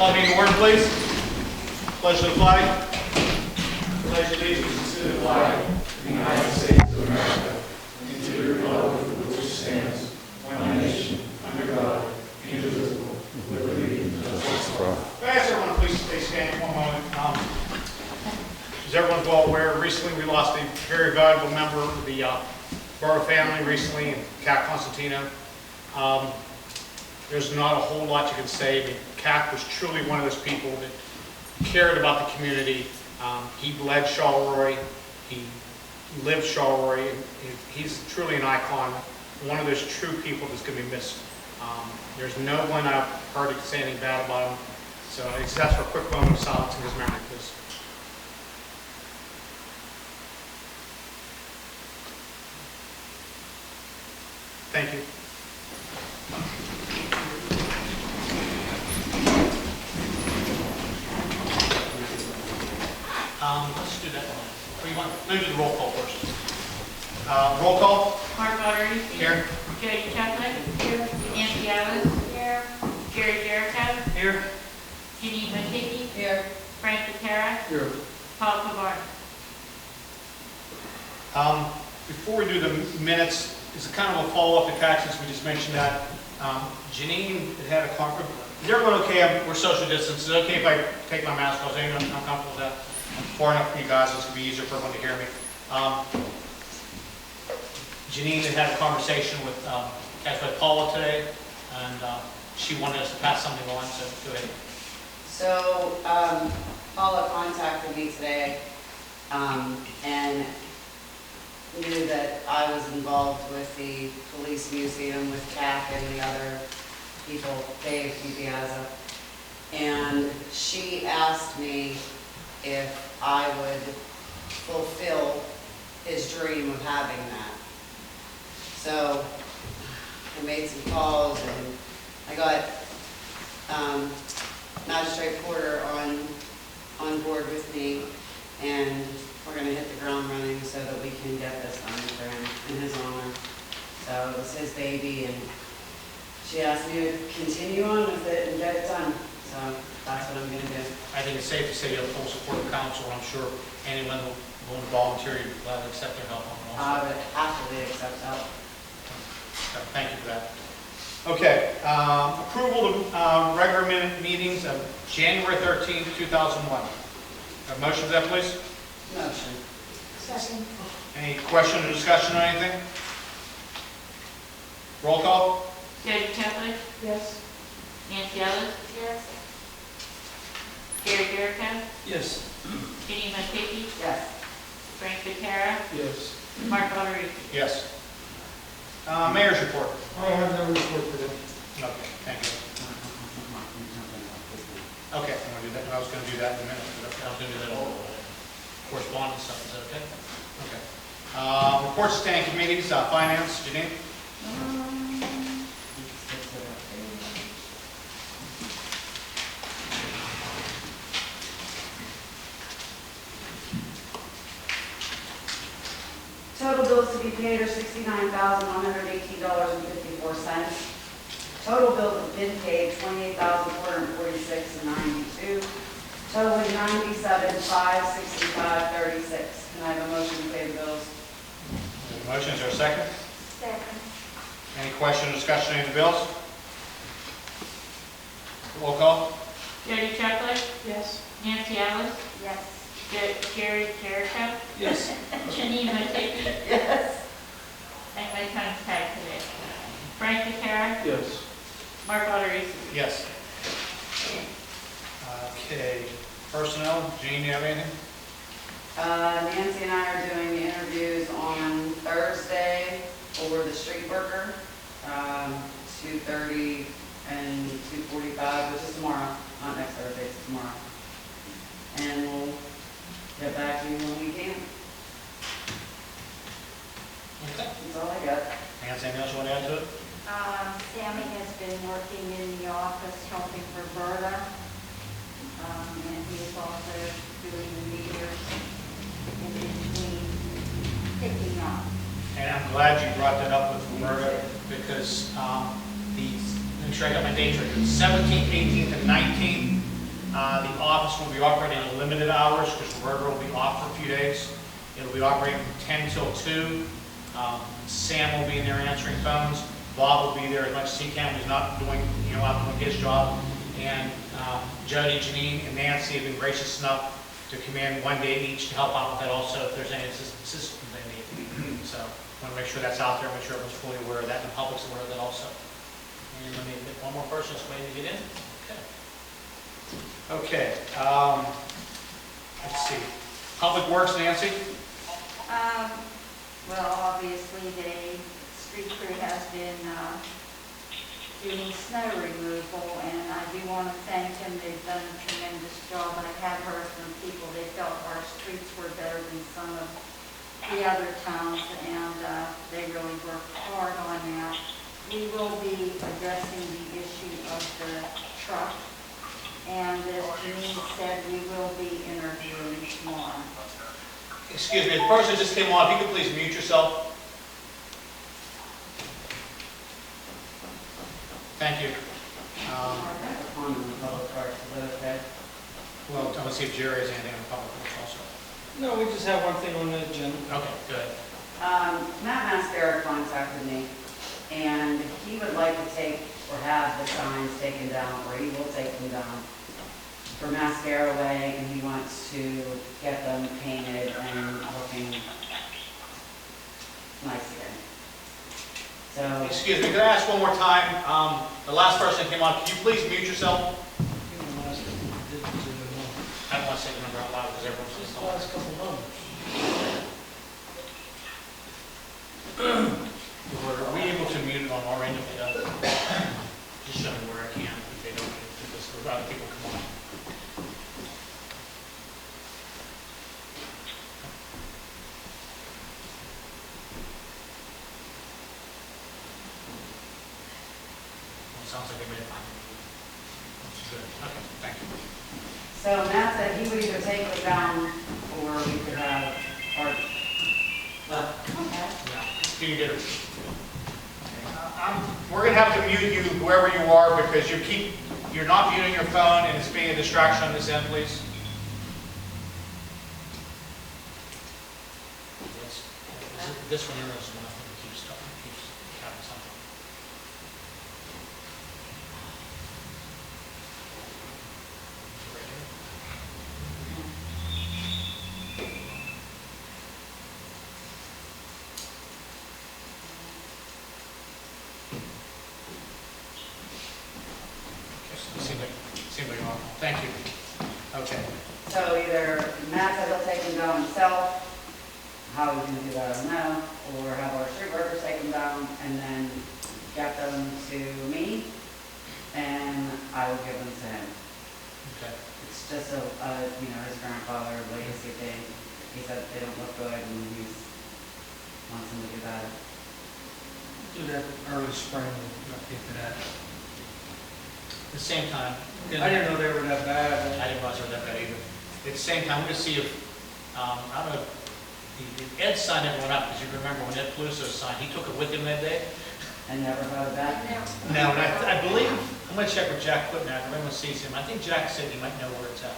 Call me to order, please. Pledge to the flag. Pledge allegiance to the flag of the United States of America and to the republic for which it stands, one nation, under God, indivisible, with liberty and justice for all. Can I ask everyone please stay standing one moment? As everyone's well aware, recently we lost a very valuable member of the Borough family recently, Cat Constantino. There's not a whole lot you can say. I mean, Cat was truly one of those people that cared about the community. He led Charleroi. He lived Charleroi. He's truly an icon. One of those true people that's going to be missed. There's no one I've heard say anything bad about him. So I just ask for a quick moment of silence in his memory, please. Thank you. Let's do that one. What do you want? Let's do the roll call first. Roll call. Mark Buttery. Here. Jody Chapman. Here. Nancy Alice. Here. Jerry Jericho. Here. Jenny Matiki. Here. Frank Patera. Here. Paul Kavar. Before we do the minutes, it's kind of a follow-up to Cat, since we just mentioned that. Janine had a conference. Is everyone okay? We're social distance. Is it okay if I take my mask off? Is anyone uncomfortable with that? I'm far enough from you guys, it's going to be easier for everyone to hear me. Janine had a conversation with Paula today, and she wanted us to pass something on, so go ahead. So, Paula contacted me today, and knew that I was involved with the police museum with CAC and the other people, Dave DiBiase, and she asked me if I would fulfill his dream of having that. So I made some calls, and I got Magistrate Porter on board with me, and we're going to hit the ground running so that we can get this done for him in his honor. So it was his baby, and she asked me to continue on with it and get it done. So that's what I'm going to do. I think it's safe to say you have full support of council, and I'm sure anyone who will volunteer you will gladly accept their help on it also. I would happily accept help. So, thank you for that. Okay, approval of regular minute meetings of January 13th, 2001. Have a motion for that, please? Motion. Second. Any question or discussion on anything? Roll call? Jody Chapman. Yes. Nancy Alice. Yes. Jerry Jericho. Yes. Jenny Matiki. Yes. Frank Patera. Yes. Mark Buttery. Yes. Mayor's report. I have no report today. Okay, thank you. Okay, I'm going to do that. I was going to do that in a minute. I was going to do that all correspondence stuff. Is that okay? Okay. Reports to standing committees. Finance, Janine. Total bills to be paid are $69,118.54. Total bills have been paid $28,446.92. Totaling $97,565.36. Can I have a motion to pay the bills? Motion, is there a second? Second. Any question or discussion on the bills? Roll call? Jody Chapman. Yes. Nancy Alice. Yes. Jerry Jericho. Yes. Jenny Matiki. Yes. And my tongue's tied today. Frank Patera. Yes. Mark Buttery. Yes. Okay. Personnel, Jean, you have anything? Nancy and I are doing the interviews on Thursday for the street worker, 2:30 and 2:45, which is tomorrow, not next Thursday, it's tomorrow. And we'll get back to you when we can. Okay. That's all I got. Nancy, anything else you want to add to it? Sammy has been working in the office helping Roberta, and he is also doing the meters in between picking up. And I'm glad you brought that up with Roberta, because make sure I got my dates right. 17th, 18th, and 19th, The office will be operating at limited hours because Roberta will be off for a few days. It'll be operating from 10 till 2. Sam will be in there answering phones. Bob will be there as much as he can. He's not doing, out doing his job. And Jody, Janine, and Nancy have been gracious enough to come in one day each to help out with that also if there's any assistance they need. So I want to make sure that's out there, make sure everyone's fully aware of that, and the public's aware of that also. And let me get one more person that's waiting to get in. Okay. Let's see. Public Works, Nancy? Well, obviously, the street crew has been doing snow removal, and I do want to thank them. They've done a tremendous job. I have heard from people they felt our streets were better than some of the other towns, and they really worked hard on that. We will be addressing the issue of the truck, and as Janine said, we will be interviewing tomorrow. Excuse me, the person just came on. If you could please mute yourself. Thank you. On the public parts, is that okay? Well, I'm going to see if Jerry has anything on the public works also. No, we just have one thing on the agenda. Okay, good. Matt Mascara contacted me, and he would like to take or have the signs taken down, or he will take them down for Mascara Way, and he wants to get them painted and looking nice again. So, Excuse me, could I ask one more time? The last person that came on, can you please mute yourself? I don't want to say the number out loud because everyone's Just listening. the last couple numbers. Are we able to mute it on our end if they don't? Just show me where I can if they don't, because other people come on. Sounds like they made it fine. Good. Okay, thank you. so Matt said he would either take them down, or we could have art. Yeah. Can you get it? We're going to have to mute you wherever you are because you're not muting your phone and it's being a distraction on this end, please. This one here is one I think keeps having something. Right here. Seems like normal. Thank you. Okay. So either Matt said he'll take them down himself, how he's gonna do that, I don't know, or have our street workers take them down and then get them to me, and I will give them to him. Okay. It's just his grandfather legacy thing. He said they don't look good and he wants them to do that. Do that early spring, we'll get to that. At the same time, I didn't know they were that bad. I didn't realize they were that bad either. At the same time, we're going to see if, I don't know, Ed sign never went up, because you remember when Ed Peluso signed, he took it with him that day? I never heard of that. No, and I believe, I'm going to check with Jack Quitman after everyone sees him. I think Jack said he might know where it's at.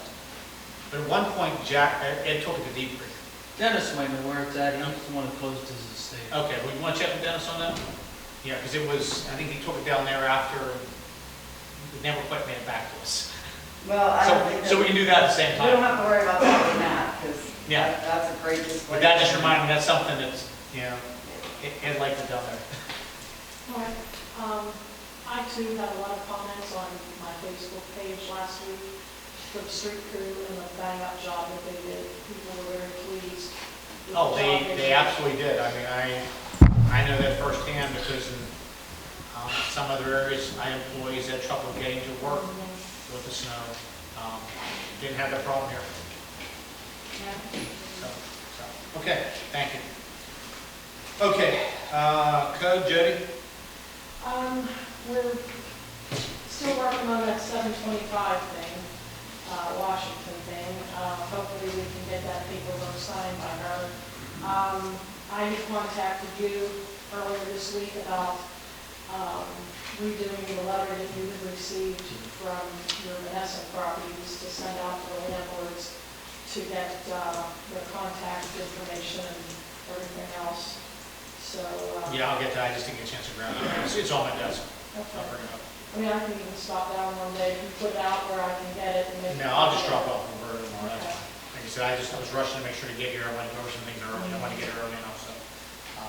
But at one point, Ed took it to Deep Creek. Dennis might know where it's at, he's the one who closed his estate. Okay, well, you want to check with Dennis on that? Yeah, because it was, I think he took it down there after, it never quite made it back to us. Well, I don't think So we can do that at the same we don't time. have to worry about that with Matt, because Yeah. that's a great display. But that just reminded me, that's something that's, Ed liked it down there. All right. I too had a lot of comments on my Facebook page last week for the street crew and the bang-up job that they did. People were very pleased. with Oh, the job they did. absolutely did. I mean, I know that firsthand because in some other areas, I had employees that had trouble getting to work with the snow. Didn't have that problem here. So, okay, thank you. Okay, code, Jody? We're still working on that 725 thing, Washington thing. Hopefully we can get that paperwork signed by her. I contacted you earlier this week about redoing the letter that you had received from your Menneson properties to send out to the landlords to get their contact information and everything else. So. Yeah, I'll get that, I just didn't get a chance to grab it. It's on my desk. I'll Okay. bring it up. I mean, I can even stop down one day and put it out where I can get it and make. No, I'll just drop off from Bird tomorrow, that's Okay. fine. Like I said, I was rushing to make sure to get here, I wanted to go over some things early, I wanted to get it early enough, so.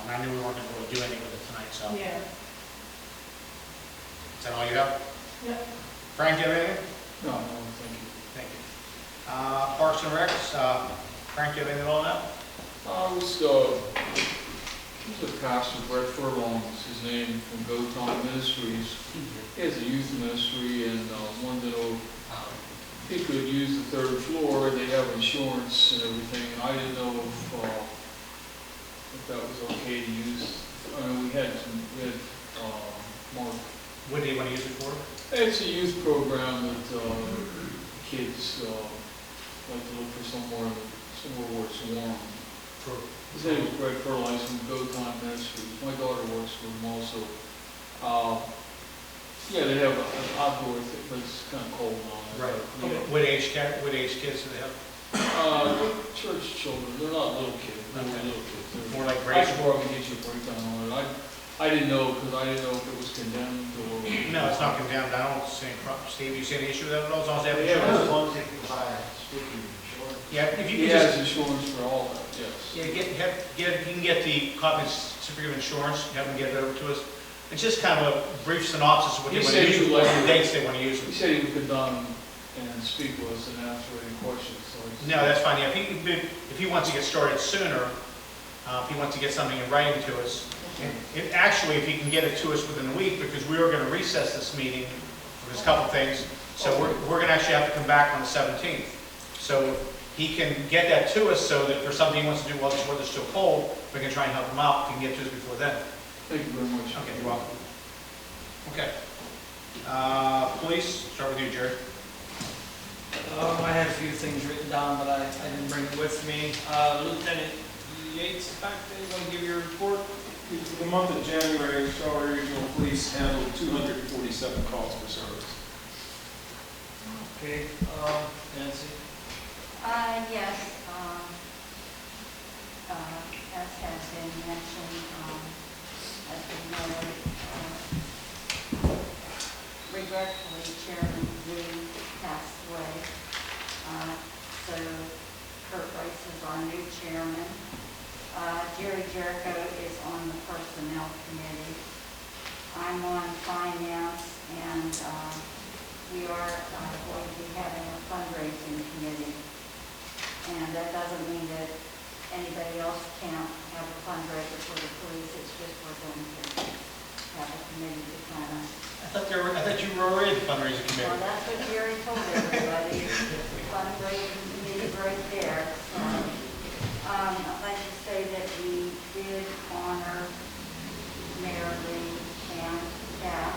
I knew we weren't gonna really do anything with it tonight, so. Yeah. Is that all you have? Yep. Frank, do you have anything? No, thank you. Thank you. Parks and Recs, Frank, do you have anything on that? It was a pastor, Brett Furlong is his name, from Go Time Ministries. He has a youth ministry and wanted to know if he could use the third floor. They have insurance and everything, and I didn't know if that was okay to use. I mean, we had Mark. What do you want to use it for? It's a youth program that kids like to look for somewhere where it's warm. His name is Greg Furlong from Go Time Ministries. My daughter works for him also. Yeah, they have an outdoor thing, but it's kind of cold now. Right. Yeah. What age kids do they have? Church children. They're not little kids. They're Okay. little kids. They're, More like I grade could probably get you a breakdown on it. I didn't know because I didn't know if it was condemned or. No, it's not condemned, I don't see any problem. Steve, you see any issue with that at all, as long as they have Yeah, insurance? As long as they can buy speaking insurance. Yeah, if you He can has just, insurance for all that, yes. yeah, you can get the copy of certificate of insurance, have them get it over to us. It's just kind of a brief synopsis of what they He want to said use, he would what like the to- dates they want to use He it. said he would come down and speak with us and answer any questions, so. No, that's fine, yeah, if he wants to get started sooner, if he wants to get something in writing to us, actually, if he can get it to us within a week, because we are going to recess this meeting, there's a couple things, so we're going to actually have to come back on the 17th. So he can get that to us so that if there's something he wants to do while the weather's still cold, we can try and help him out, if he can get to us before then. Thank you very much. Okay, you're welcome. Okay. Police, start with you, Jerry. I had a few things written down, but I didn't bring it with me. Lieutenant Yates, back there, you want to give your report? For the month of January, Charleroi Regional Police handled 247 calls for service. Okay, Nancy? Yes, as has been mentioned, as we know, regretfully, Chairman Lee passed away. So Kurt Rice is our new chairman. Jerry Jericho is on the Personnel Committee. I'm on Finance, and we are going to be having a fundraising committee. And that doesn't mean that anybody else can't have a fundraiser for the police, it's just we're going to have a committee to kind of. I thought you were already the fundraising Well, committee. that's what Jerry told everybody, fundraising committee right there. So, I'd like to say that we did honor Mayor Lee and staff.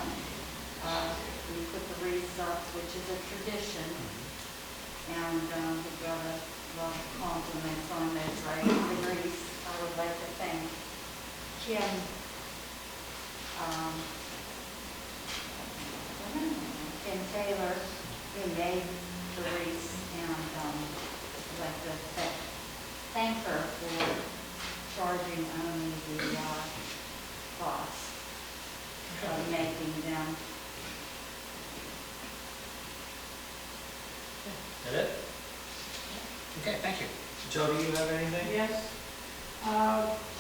We put the wreaths up, which is a tradition, and we got a lot of compliments on those wreaths. I would like to thank Kim Kim Taylor, who made the wreaths, and I'd like to thank her for charging only the cost of making them. Is that it? Okay, thank you. Joe, do you have anything? Yes.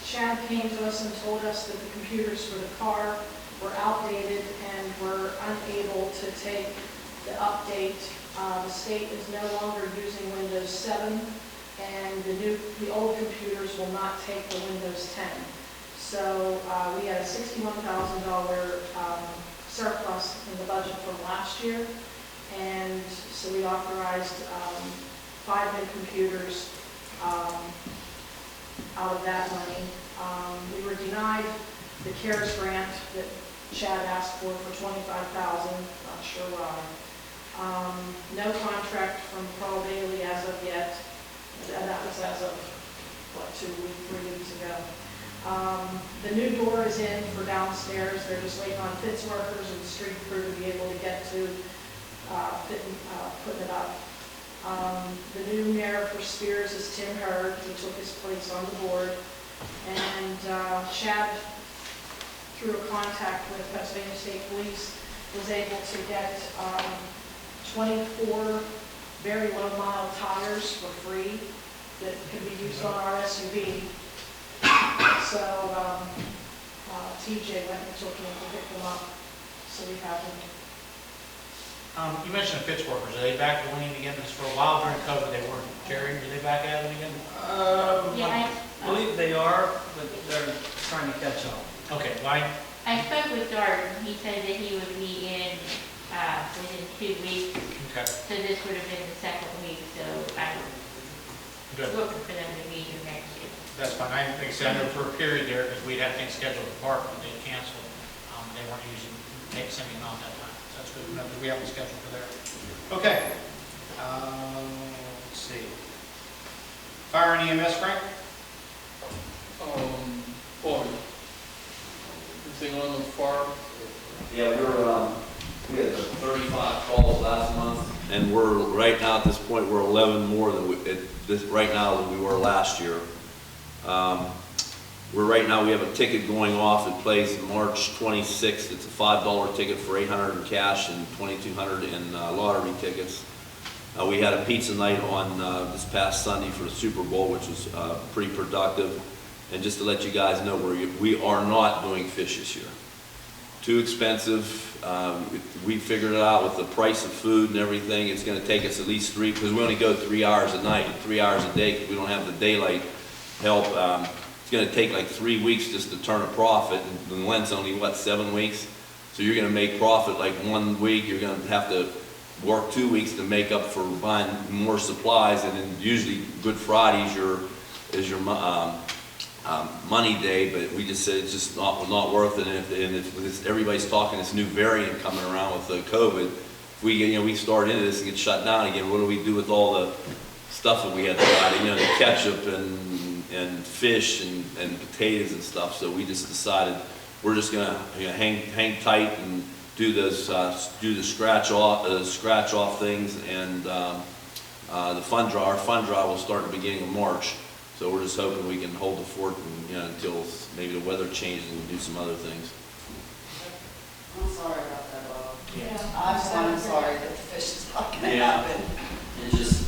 Chad came to us and told us that the computers for the car were outdated and were unable to take the update. The state is no longer using Windows 7, and the old computers will not take the Windows 10. So we had a $61,000 surplus in the budget from last year, and so we authorized 5 new computers out of that money. We were denied the CARES grant that Chad asked for $25,000, not sure why. No contract from Carl Bailey as of yet, and that was as of, 3 weeks ago. The new door is in for downstairs. They're just waiting on fence workers and street crew to be able to get to putting it up. The new mayor for Spears is Tim Hurd. He took his place on the board. And Chad, through a contact with Pennsylvania State Police, was able to get 24 very low mile tires for free that can be used on our SUV. So TJ went and took him to pick them up, so we have them. You mentioned the pitch workers. Are they back going again? Because for a while during COVID they weren't. Jerry, are they back at it again? Yeah, I believe they are, but they're trying to catch up. Okay, why? I spoke with Darden. He said that he would be in within 2 weeks. Okay, So this would have been the second week, so I'm good. looking for them to be here next year. That's fine. I think so. I know for a period there, because we'd had things scheduled at the park, but they canceled. They weren't using, sending on that time. So that's good. We have a schedule for there. Okay. Let's see. Fire and EMS, Frank? Boy, anything on the farm? Yeah, we had 35 calls last month, and we're right now at this point we're 11 more than right now than we were last year. Right now we have a ticket going off. It plays March 26th. It's a $5 ticket for $800 in cash and $2,200 in lottery tickets. We had a pizza night on this past Sunday for the Super Bowl, which was pretty productive. And just to let you guys know, we are not doing fish this year. Too expensive. We figured it out with the price of food and everything. It's going to take us at least because we only go 3 hours a night, 3 hours a day, because we don't have the daylight help. It's going to take like 3 weeks just to turn a profit, and Lent's only, what, 7 weeks? So you're going to make profit like 1 week. You're going to have to work 2 weeks to make up for buying more supplies, and then usually Good Friday is your money day, but we just said it's just not worth it. And if everybody's talking this new variant coming around with the COVID, if we start into this and get shut down again, what do we do with all the stuff that we had to buy? The ketchup and fish and potatoes and stuff. So we just decided we're just gonna hang tight and do the scratch off things, and the fund draw. Our fund draw will start at the beginning of March. So we're just hoping we can hold the fort until maybe the weather changes and we do some other things. I'm sorry about that, Bob. Yeah. I'm sorry that the fish is not gonna Yeah. happen. It's just,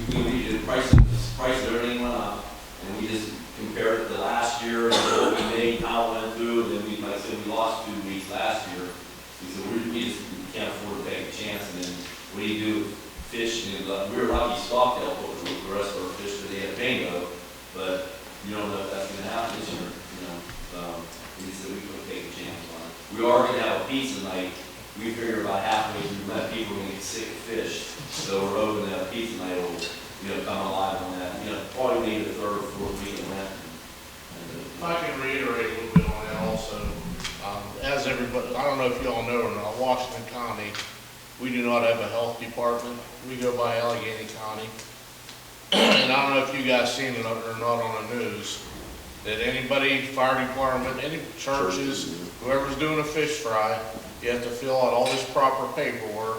the price of everything went up, and we just compared it to last year, and what we made, how it went through, and then like I said, we lost 2 weeks last year. We said, we can't afford to take a chance, and then what do you do with fish? And we were lucky Stockdale put the rest of our fish because they had bingo, but you don't know if that's going to happen this year. We said we couldn't take a chance on it. We are going to have a pizza night. We figure about halfway through that people are going to get sick of fish, so we're hoping that a pizza night will come alive on that. Probably maybe the 3rd or 4th week of Lent. If I can reiterate a little bit on that also, as everybody, I don't know if you all know or not, Washington County, we do not have a health department. We go by Allegheny County. And I don't know if you guys seen it or not on the news, that anybody, fire department, any churches, whoever's doing a fish fry, you have to fill out all this proper paperwork.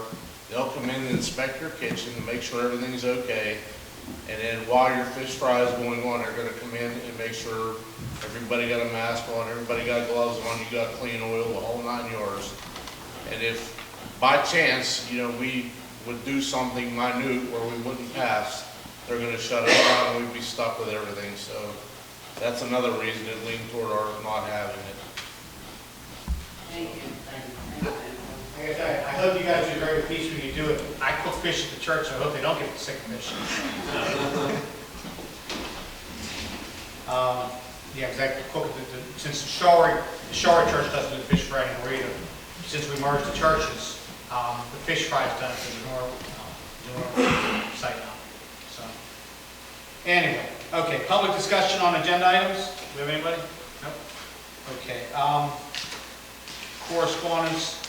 They'll come in and inspect your kitchen to make sure everything's okay. And then while your fish fry is going on, they're gonna come in and make sure everybody got a mask on, everybody got gloves on, you got clean oil, the whole 9 yards. And if by chance, we would do something minute where we wouldn't pass, they're gonna shut it down and we'd be stuck with everything. So that's another reason it leaned toward our not having it. Thank you. Like I said, I hope you guys are very peaceful when you do it. I cook fish at the church, so I hope they don't get sick of fish. Yeah, exactly. Since the Charleroi Church doesn't do the fish fry anymore either, since we merged the churches, the fish fry is done at the North site now. So, anyway, okay. Public discussion on agenda items. Do we have anybody? Nope. Okay. Correspondence.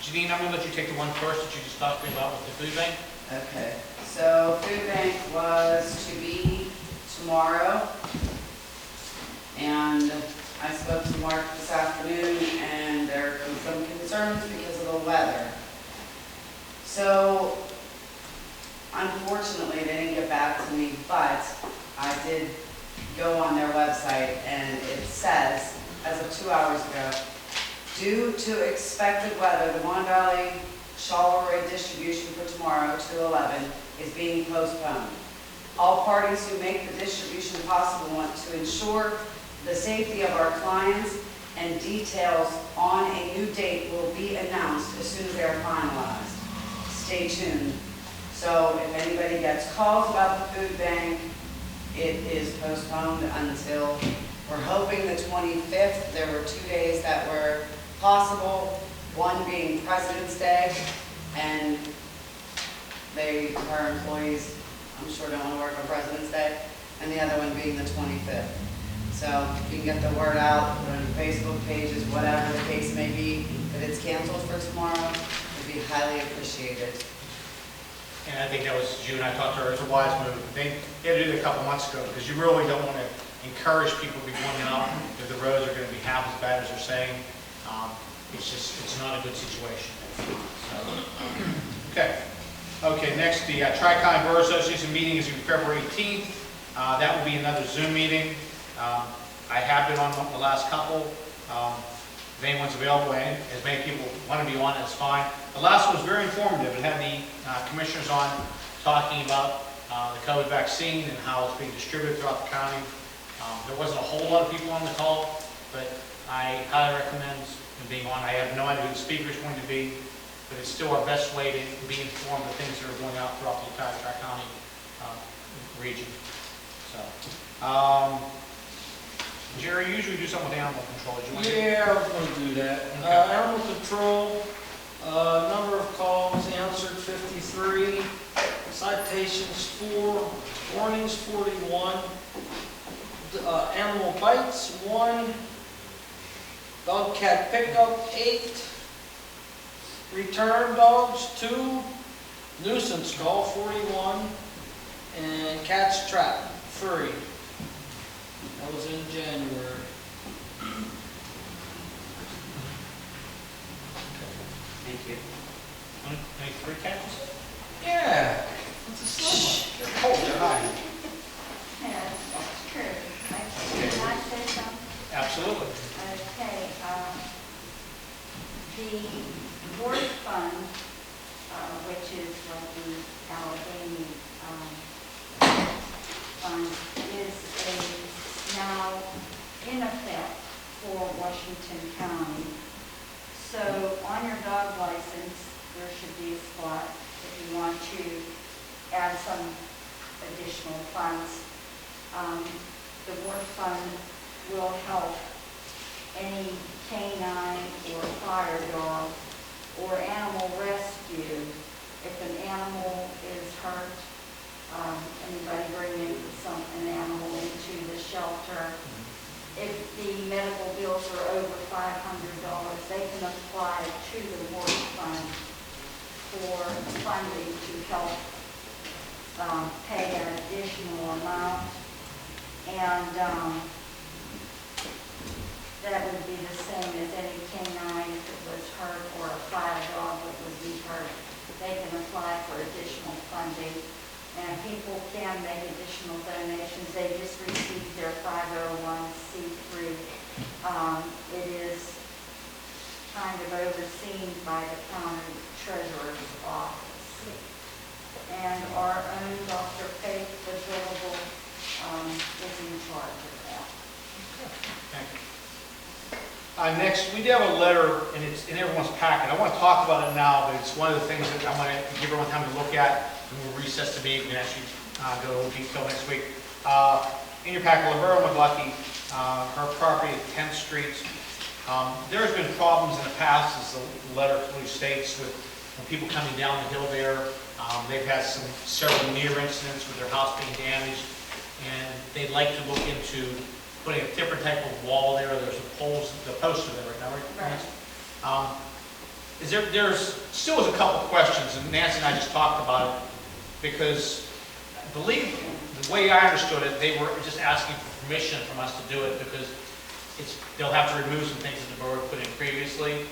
Janine, I'm going to let you take the one first that you just talked about with the food bank. Okay, so food bank was to be tomorrow. And I spoke to Mark this afternoon, and there are some concerns because of the weather. So, unfortunately, they didn't get back to me, but I did go on their website, and it says, as of 2 hours ago, due to expected weather, the Mon Valley Charleroi distribution for tomorrow, 2/11, is being postponed. All parties who make the distribution possible want to ensure the safety of our clients, and details on a new date will be announced as soon as they are finalized. Stay tuned. So if anybody gets calls about the food bank, it is postponed until, we're hoping the 25th. There were 2 days that were possible, one being President's Day, and our employees, I'm sure, don't want to work on President's Day, and the other one being the 25th. So if you can get the word out, put it on your Facebook pages, whatever the case may be, that it's canceled for tomorrow, would be highly appreciated. And I think that was, you and I talked to her, it was a wise move. They had to do it a couple months ago, because you really don't want to encourage people to be going out if the roads are going to be half as bad as they're saying. It's not a good situation. Okay. Okay, next, the Tri-County Borough Association meeting is on February 18th. That will be another Zoom meeting. I have been on the last couple. If anyone's available, and as many people want to be on, that's fine. The last one was very informative. It had the commissioners on talking about the COVID vaccine and how it's being distributed throughout the county. There wasn't a whole lot of people on the call, but I highly recommend being on. I have no idea who the speaker is going to be, but it's still our best way to be informed of things that are going out throughout the entire Tri-County region. So, Jerry, you usually do something with animal control. Did you want to? Yeah, I was going to do that. Okay. Animal control, number of calls answered 53, citations 4, warnings 41, animal bites 1, dog cat pickup 8, return dogs 2, nuisance call 41, and cats trapped 3. That was in January. Thank you. Any 3 catches? Yeah, it's a summer. They're cold, they're high. Yeah, that's true. Can I say something? Absolutely. Okay, the board fund, which is like the Allegheny fund, is now in effect for Washington County. So on your dog license, there should be a spot if you want to add some additional funds. The board fund will help any canine or fire dog or animal rescue. If an animal is hurt, anybody bringing an animal into the shelter, if the medical bills are over $500, they can apply to the board fund for funding to help pay an additional amount. And that would be the same as any canine if it was hurt, or a fire dog that would be hurt. They can apply for additional funding. And people can make additional donations. They just received their 501c3. It is kind of overseen by the county treasurer's office. And our own Dr. Faith Available is in charge of that. Thank you. Next, we do have a letter, and it's in everyone's packet. I want to talk about it now, but it's one of the things that I want to give everyone time to look at. And we'll recess the meeting and actually go into detail next week. In your packet, Laverne McLucky, her property at 10th Street. There's been problems in the past, as the letter clearly states, with when people coming down the hill there. They've had several near incidents with their house being damaged, and they'd like to look into putting a different type of wall there. There's the poster there right now, right? Right. There's still a couple questions, and Nancy and I just talked about it, because I believe the the way I understood it, they were just asking for permission from us to do it because they'll have to remove some things that the borough put in previously.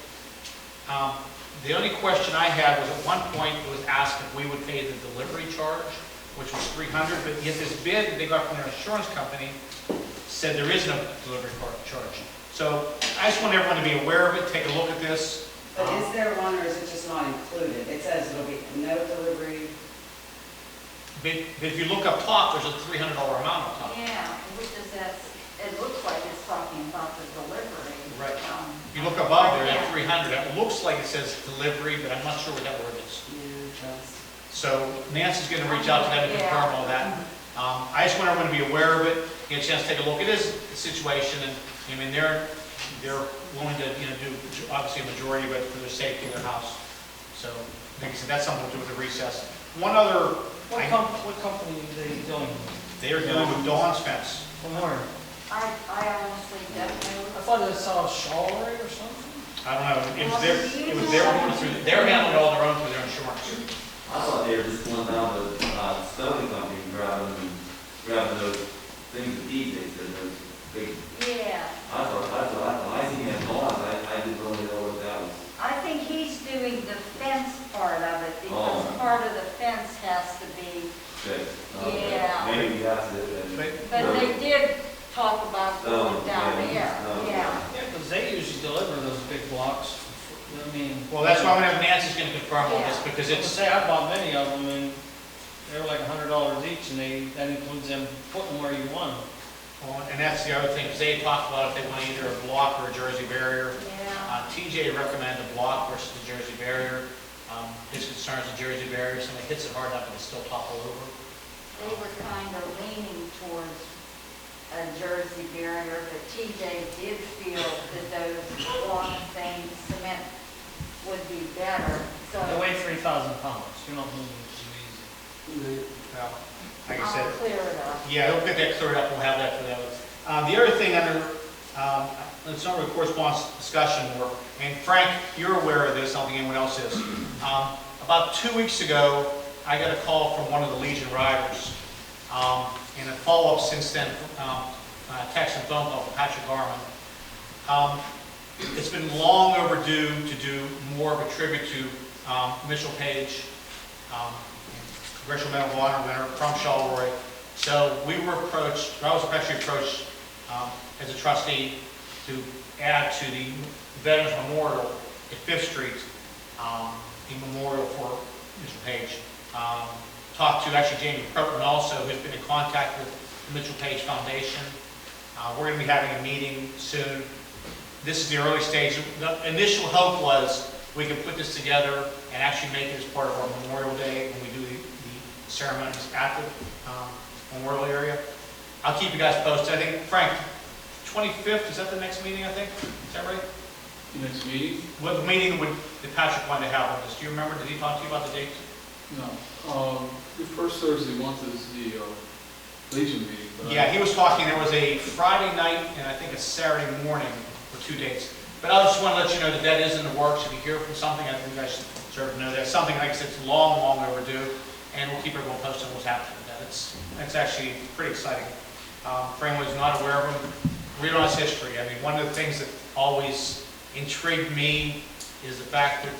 The only question I had was at one point it was asked if we would pay the delivery charge, which was $300, but yet this bid that they got from their insurance company said there is no delivery charge. So I just want everyone to be aware of it, take a look at this. But is there one or is it just not included? It says it'll be no delivery. But if you look up top, there's a $300 amount up top. Yeah, which is that, it looks like it's talking about the delivery. Right. Um, If you look above there, Yeah. at 300, it looks like it says delivery, but I'm not sure what that word is. Yeah, it does. So Nancy's going to reach out to them to confirm all that. I just want everyone to be aware of it, get a chance to take a look. It is a situation, and I mean, they're willing to, do obviously a majority of it for their safety of their house. So, like I said, that's something to do with the recess. One other, What company are they doing? they are dealing with Dawn's Fence. From where? I honestly don't know. I thought it saw Charleroi or something. I don't know, it was their one through, they're handling it all their own through their insurance. I thought they were just going down to Stone Company and grabbing those things that DJs did, those big. Yeah, When I seen that laws, I didn't really know what that was. I think he's doing the fence part of it because Oh. part of the fence has to be, Fixed. Yeah. Maybe that's it then. but they did talk about going down there, yeah. Yeah, because they usually deliver those big blocks. I mean. Well, that's why I'm going to have Nancy's going to confirm all this, Yeah. because To it's, say, I bought many of them, and they were like $100 each, and that includes them putting them where you want them. well, and that's the other thing, because they had talked about if they want either a block or a Jersey barrier. Yeah, TJ recommended a block versus the Jersey barrier. His concern is the Jersey barrier, somebody hits it hard enough and it still topple over. they were kind of leaning towards a Jersey barrier, but TJ did feel that those block things, cement would be better, so They weigh 3,000 pounds. You're not moving it too easy. Well, like I said, I'll clear it up. yeah, we'll get that cleared up, we'll have that for them. The other thing under, it's not really correspondence discussion more, and Frank, you're aware of this, I don't think anyone else is. About 2 weeks ago, I got a call from one of the Legion riders, and a follow-up since then, text and phone call from Patrick Garman. It's been long overdue to do more of a tribute to Mitchell Page, Congressional Medal of Honor winner from Charleroi. So we were approached, I was actually approached as a trustee to add to the Veterans Memorial at 5th Street, a memorial for Mitchell Page. Talked to actually Jamie Croton also, who's been in contact with the Mitchell Page Foundation. We're going to be having a meeting soon. This is the early stage. The initial hope was we could put this together and actually make it as part of our Memorial Day when we do the ceremonies at the memorial area. I'll keep you guys posted. I think, Frank, 25th, is that the next meeting, I think? Is that right? The next meeting? What meeting that Patrick wanted to have on this? Do you remember? Did he talk to you about the date? No. The first Thursday month is the Legion meeting. But Yeah, he was talking, there was a Friday night and I think a Saturday morning for 2 dates. But I just want to let you know that that is in the works. If you hear from something, I think you guys should sort of know that. Something, like I said, it's long, long overdue, and we'll keep everyone posted on what's happening with that. It's actually pretty exciting. For anyone who's not aware of him, read on his history. I mean, one of the things that always intrigued me is the fact that,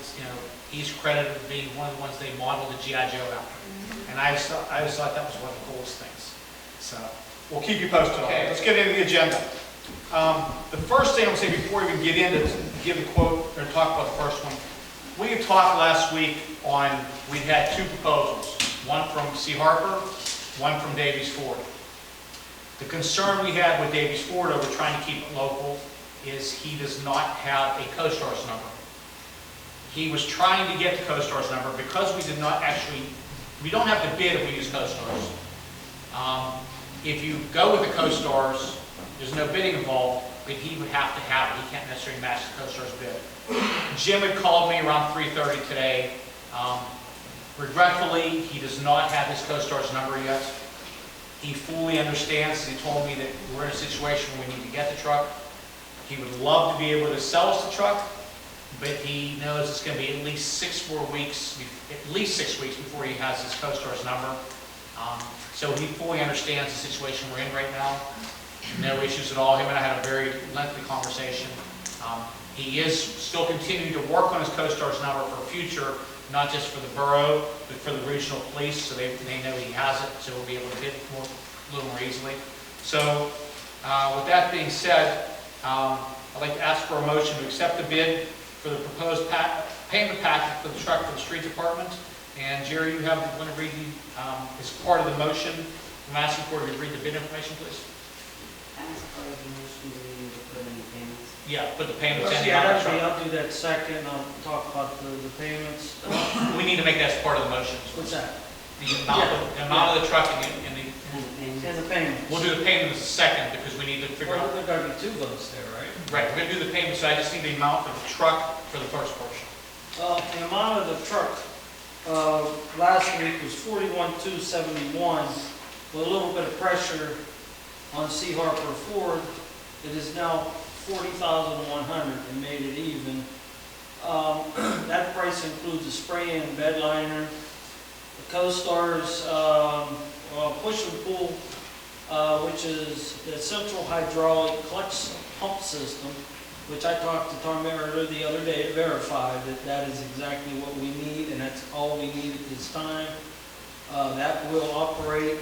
he's credited with being one of the ones they modeled the G.I. Joe after. And I just thought that was one of the coolest things. So, we'll keep you posted on it. Let's get into the agenda. The first thing I'll say before we even get into give a quote or talk about the first one, we had talked last week on, we had 2 proposals, one from C. Harper, one from Davies Ford. The concern we had with Davies Ford over trying to keep it local is he does not have a CoStarz number. He was trying to get the CoStarz number because we did not actually, we don't have to bid if we use CoStarz. If you go with the CoStarz, there's no bidding involved, but he would have to have it. He can't necessarily match the CoStarz bid. Jim had called me around 3:30 today. Regretfully, he does not have his CoStarz number yet. He fully understands. He told me that we're in a situation where we need to get the truck. He would love to be able to sell us the truck, but he knows it's going to be at least 6 more weeks, at least 6 weeks before he has his CoStarz number. So he fully understands the situation we're in right now. No issues at all. Him and I had a very lengthy conversation. He is still continuing to work on his co-stars number for future, not just for the borough, but for the regional police, so they know he has it, so we'll be able to hit more, a little more easily. So, with that being said, I'd like to ask for a motion to accept the bid for the proposed payment package for the truck for the street department. And Jerry, you want to read as part of the motion, I'm asking for you to read the bid information, please. As part of the motion, do we need to put any payments? Yeah, put the payments in. Yeah, actually, I'll do that second, I'll talk about the payments. We need to make that as part of the motion. What's that? The amount of the truck and the, And the payments? And the payments. we'll do the payment as a second because we need to figure Well, out. there gotta be two votes there, right? Right, we're gonna do the payment, so I just need the amount of the truck for the first portion. The amount of the truck, last week was $41,271. With a little bit of pressure on C. Harper Ford, it is now $40,100 and made it even. That price includes a spray and bed liner, the co-stars, push and pull, which is the central hydraulic clutch pump system, which I talked to Tom Meritor the other day to verify that that is exactly what we need, and that's all we need at this time. That will operate,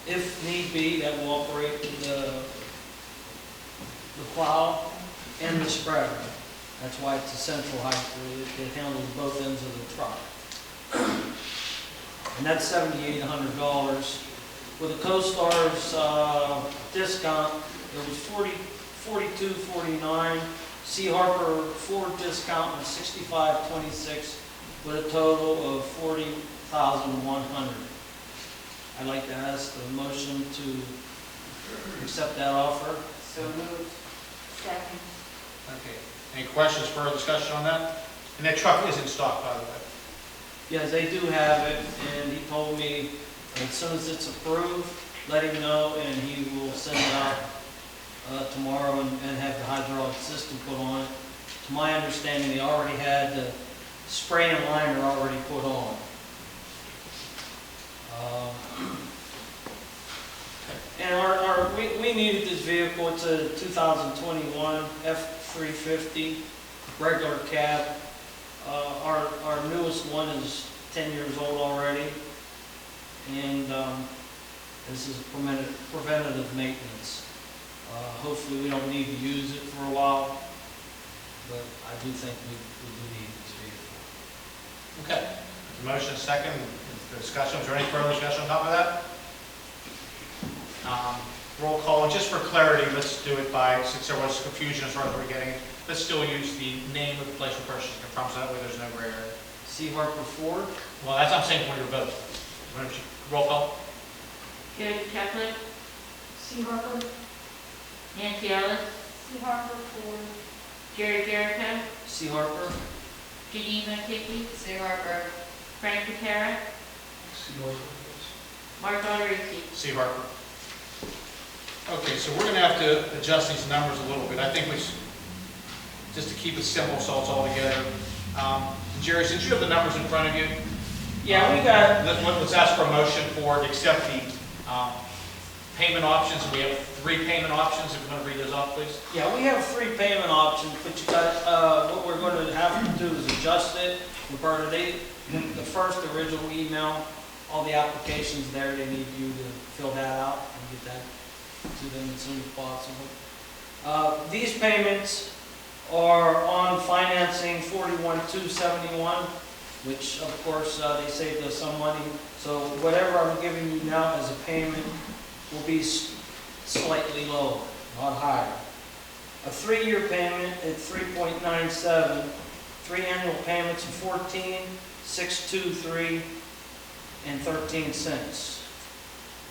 if need be, that will operate the plow and the spreader. That's why it's a central hydraulic. It handles both ends of the truck. And that's $7,800. With the co-stars discount, it was $42.49. C. Harper Ford discount was $65.26, with a total of $40,100. I'd like to ask the motion to accept that offer. So moved. Second. Okay. Any questions, further discussion on that? And that truck is in stock, by the way. Yes, they do have it, and he told me as soon as it's approved, let him know, and he will send it out tomorrow and have the hydraulic system put on it. To my understanding, they already had the spray and liner already put on. And we needed this vehicle. It's a 2021 F-350 regular cab. Our newest one is 10 years old already, and this is preventative maintenance. Hopefully we don't need to use it for a while, but I do think we do need this vehicle. Okay. The motion is second. Discussion. Is there any further discussion on top of that? Roll call. And just for clarity, let's do it by, since there was confusion as far as we're getting it, let's still use the name of the place where purchase confirmed, so that way there's no gray area. C. Harper Ford. Well, that's what I'm saying for your vote. Roll call. Jody Chapman, C. Harper, Nancy Ellis, C. Harper Ford. Jerry Jericho, C. Harper. Janine Montecchi, Sue Harper. Frank Patera, Mark Alderisi. C. Harper. Okay, so we're going to have to adjust these numbers a little bit. I think we should, just to keep it simple so it's all together. Jerry, since you have the numbers in front of you, Yeah, we got. let's ask for a motion to accept the payment options. We have 3 payment options. If you want to read those off, please. Yeah, we have 3 payment options, but you got, what we're going to have to do is adjust it. Roberta, the first original email, all the applications there, they need you to fill that out and get that to them as soon as possible. These payments are on financing 41,271, which of course they saved us some money. So whatever I'm giving you now as a payment will be slightly lower, not higher. A 3-year payment at 3.97, 3 annual payments of 14,623 and 13 cents.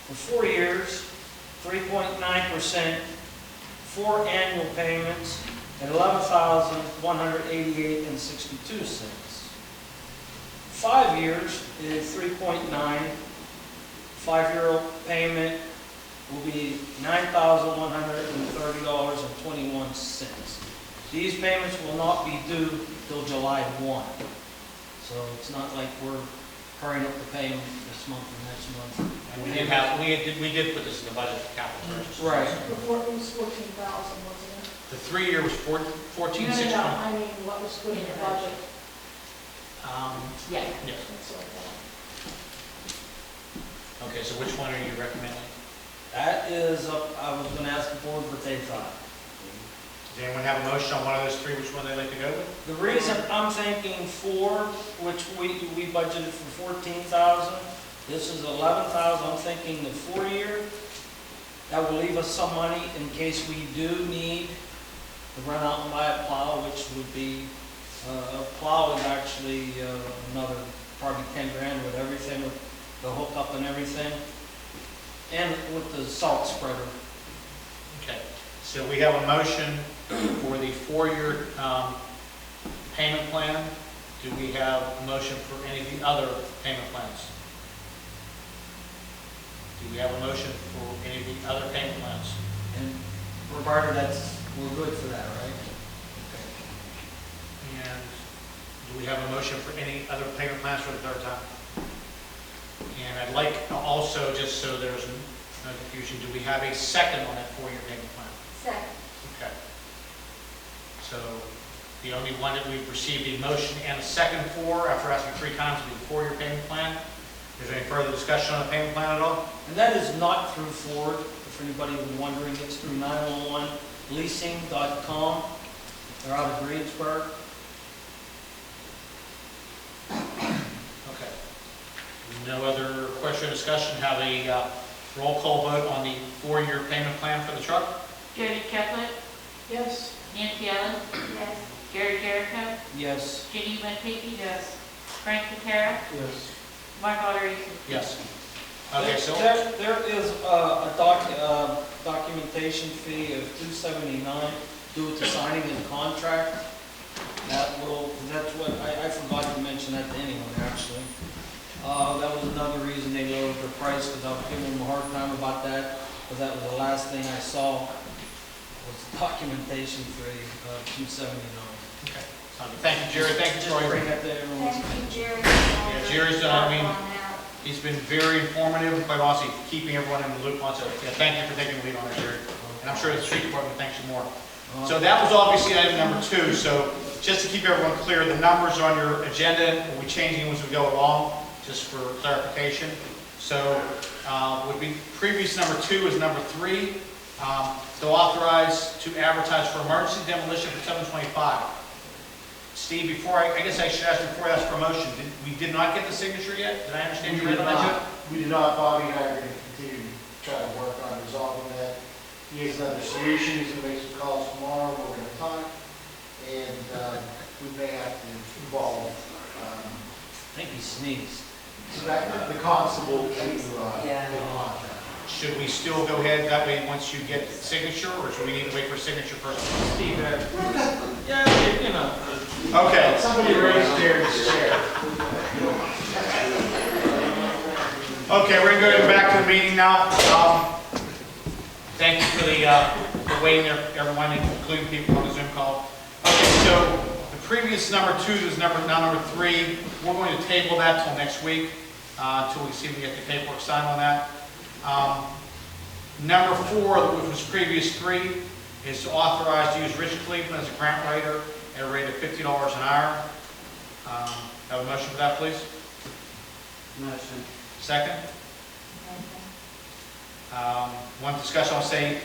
For 4 years, 3.9%, 4 annual payments at 11,188 and 62 cents. 5 years is 3.9. 5-year payment will be $9,130.21. These payments will not be due till July 1. So it's not like we're hurrying up to pay them this month and next month. And we did put this in the budget for capital purchases. Right. Before it was 14,000, wasn't it? The 3-year was 14, No, 6, no, I mean, what was put in the budget, Yeah. yes. things like that. Okay, so which one are you recommending? That is up, I was gonna ask the board what they thought. Does anyone have a motion on one of those three, which one they'd like to go with? The reason I'm thinking 4, which we budgeted for 14,000, this is 11,000, I'm thinking the 4-year, that will leave us some money in case we do need to run out and buy a plow, which would be, a plow is actually another, probably 10 grand with everything, with the hookup and everything, and with the salt spreader. Okay, so we have a motion for the 4-year payment plan. Do we have a motion for any of the other payment plans? Do we have a motion for any of the other payment plans? And Roberta, we're good for that, right? And do we have a motion for any other payment plans for the third time? And I'd like also, just so there's no confusion, do we have a second on that 4-year payment plan? Second. Okay. So the only one that we've received a motion and a second for, after asking 3 times, would be the 4-year payment plan. Is there any further discussion on the payment plan at all? And that is not through Ford, if anybody was wondering, it's through 911leasing.com. They're out of Greensburg. Okay. No other question or discussion. Have a roll call vote on the 4-year payment plan for the truck? Jody Chaplet, Yes, Nancy Ellis, Yes. Gary Jericho, Yes. Jenny Van Pepe. Yes. Frank Patera, Yes. Mark Alderson. Yes. Okay, so, There is a documentation fee of $279 due to signing the contract. That's what, I forgot to mention that to anyone, actually. That was another reason they lowered the price, because I was giving them a hard time about that, because that was the last thing I saw, was documentation fee of $279. okay. Thank you, Jerry. Thank you, Just Troy. bring that to everyone's. Thank you, Jerry. Yeah, Jerry's done, I mean, On that. he's been very informative, quite honestly, keeping everyone in the loop on, so, yeah, thank you for taking the lead on that, Jerry. And I'm sure the street department thanks you more. So that was obviously item number 2, so just to keep everyone clear, the numbers are on your agenda, we'll be changing as we go along, just for clarification. So, would be, previous number 2 is number 3, to authorize to advertise for emergency demolition for 725. Steve, before I guess I should ask you before I ask for a motion, we did not get the signature yet? Did I understand you read on that? We did not, Bobby and I are going to continue to try to work on resolving that. He has another solution, he's going to make some calls tomorrow, we're going to talk, and we may have to involve I think he sneezed. the constable to Yeah. get a contract. Should we still go ahead that way once you get the signature, or should we need to wait for signature first? Steve, Yeah, you know. okay. Somebody raised their chair. Okay, we're going to go back to the meeting now. Thank you for the waiting there, everyone, including people on the Zoom call. Okay, so the previous number 2 is now number 3. We're going to table that till next week, until we see if we get the paperwork signed on that. Number 4, which was previous 3, is to authorize to use Rich Cleveland as a grant writer at a rate of $50 an hour. Have a motion for that, please? Motion. Second? One discussion, I'll say,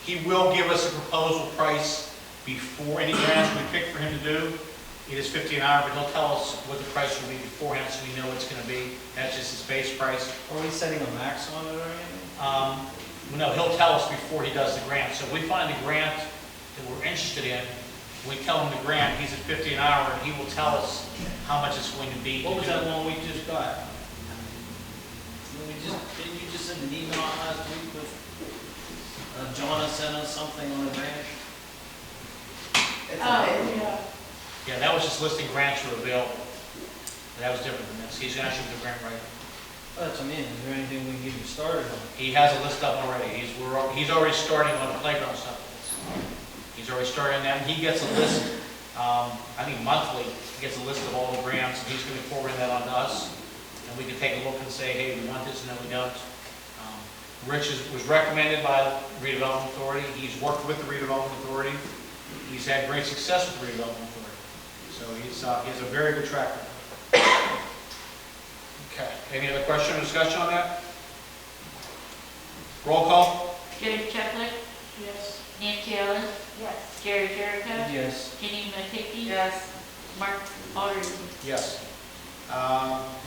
he will give us a proposal price before any grants we pick for him to do. It is $50 an hour, but he'll tell us what the price will be beforehand, so we know what it's going to be. That's just his base price. Are we setting a max on it or anything? No, he'll tell us before he does the grant. So if we find a grant that we're interested in, we tell him the grant, he's at $50 an hour, and he will tell us how much it's going to be. What was that one we just got? Didn't you just send an email out last week with, Jonna sent us something on the grant? It's oh, available. yeah, Yeah, that was just listing grants that are available. That was different than this. He's actually the grant writer. That's what I mean, is there anything we can get you started on? He has a list up already. He's already starting on the playground stuff. He's already starting on that, and he gets a list, I think monthly, he gets a list of all the grants, and he's going to forward that on to us. and we can take a look and say, hey, we want this, no, we don't. Rich was recommended by the redevelopment authority. He's worked with the redevelopment authority. He's had great success with the redevelopment authority. So he has a very good track record. Okay, any other question or discussion on that? Roll call? Jody Chapman, Yes. Nancy Ellis, Yes. Gary Jericho, Yes. Jenny Matiki, Yes. Mark Alden. Yes.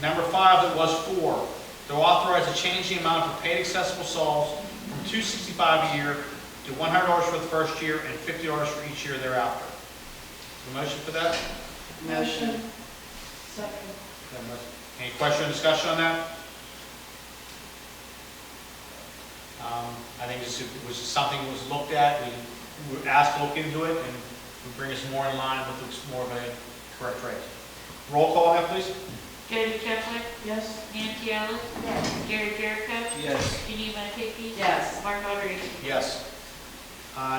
Number 5, that was 4, to authorize a change in the amount of paid accessible stalls from $265 a year to $100 for the first year and $50 for each year thereafter. A motion for that? Motion. Second. Any question or discussion on that? I think this was something that was looked at. We were asked to look into it and would bring us more in line with more of a correct rate. Roll call now, please. Jody Chapman, Yes. Nancy Ellis, Yes. Gary Jericho, Yes. Jenny Matiki, Yes. Mark Alden. Yes.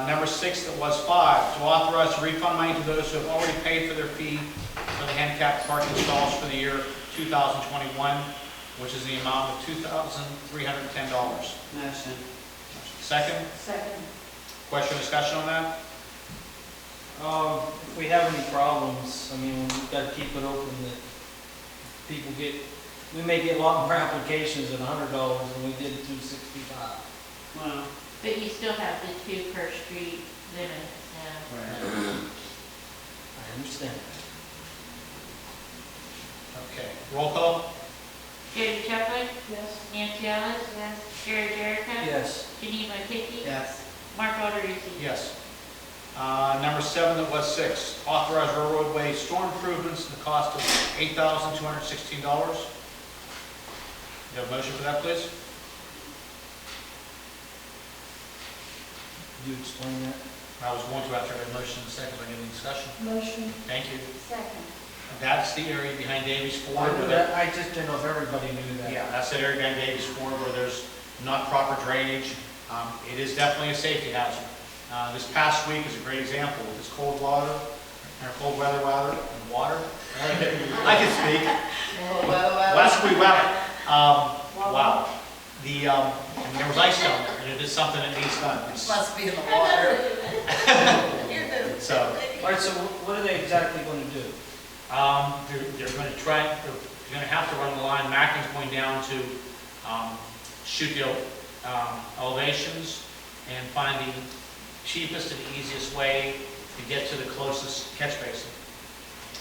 Number 6, that was 5, to authorize to refund money to those who have already paid for their fee for the handicapped parking stalls for the year 2021, which is the amount of $2,310. Motion. Second, Second. question or discussion on that? If we have any problems, I mean, we've got to keep it open that people get, we may get a lot more applications at $100 than we did at $265. Well, But you still have the 2 per street limit now. I understand. Okay, roll call? Jody Chapman, Yes. Nancy Ellis, Yes. Gary Jericho, Yes. Jenny Matiki, yes. Mark Alden. Yes. Number 7, that was 6, authorize roadway storm improvements at the cost of $8,216. You have a motion for that, please? Could you explain that? I was going to after a motion in a second, but any discussion? Motion. Thank you. Second. That's the area behind Davies Ford. I where knew the- that, I just didn't know if everybody knew that. Yeah, that's the area behind Davies Ford where there's not proper drainage. It is definitely a safety hazard. This past week is a great example with this cold water, or cold weather, and water. I can speak. Last week, wow. And there was ice down there, and it is something that needs done. It's- Must be in the water. So, All right, so what are they exactly going to do? they're going to try, they're going to have to run the line. Macklin's going down to shoot the elevations and find the cheapest and easiest way to get to the closest catch basin.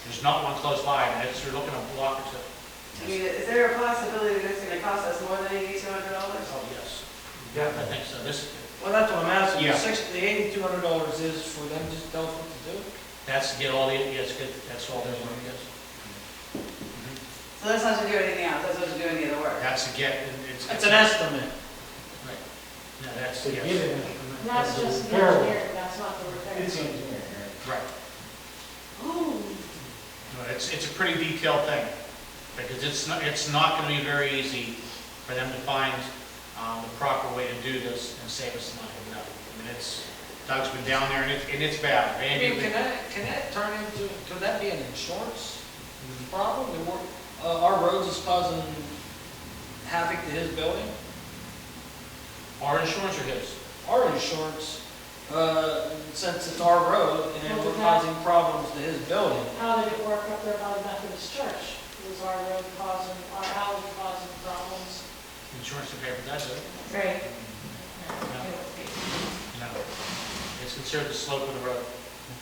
There's not one close by, and they're looking at a block or 2. I mean, is there a possibility that it's gonna cost us more than $8,200? Oh, yes. Yeah, I think so. Well, that's what I'm asking. Yeah. The $8,200 is for them just to tell us what to do? That's to get all the, yes, good, that's all there's money, yes. So that's not to do anything else, that's not to do any other work. That's to get, it's. It's an estimate. Right. No, that's, yes. That's just the engineering, that's not the repair. Right. Oh. No, it's a pretty detailed thing, because it's not going to be very easy for them to find the proper way to do this and save us money. No. I mean, Doug's been down there, and it's bad. I mean, can that turn into, could that be an insurance problem? Our roads is causing havoc to his building? Our insurance or his? Our insurance, since it's our road and we're causing problems to his building. How did it work up there by the Methodist Church? Was our road causing, our alley causing problems? Insurance to pay for that, does it? Right. No. It's considered the slope of the road.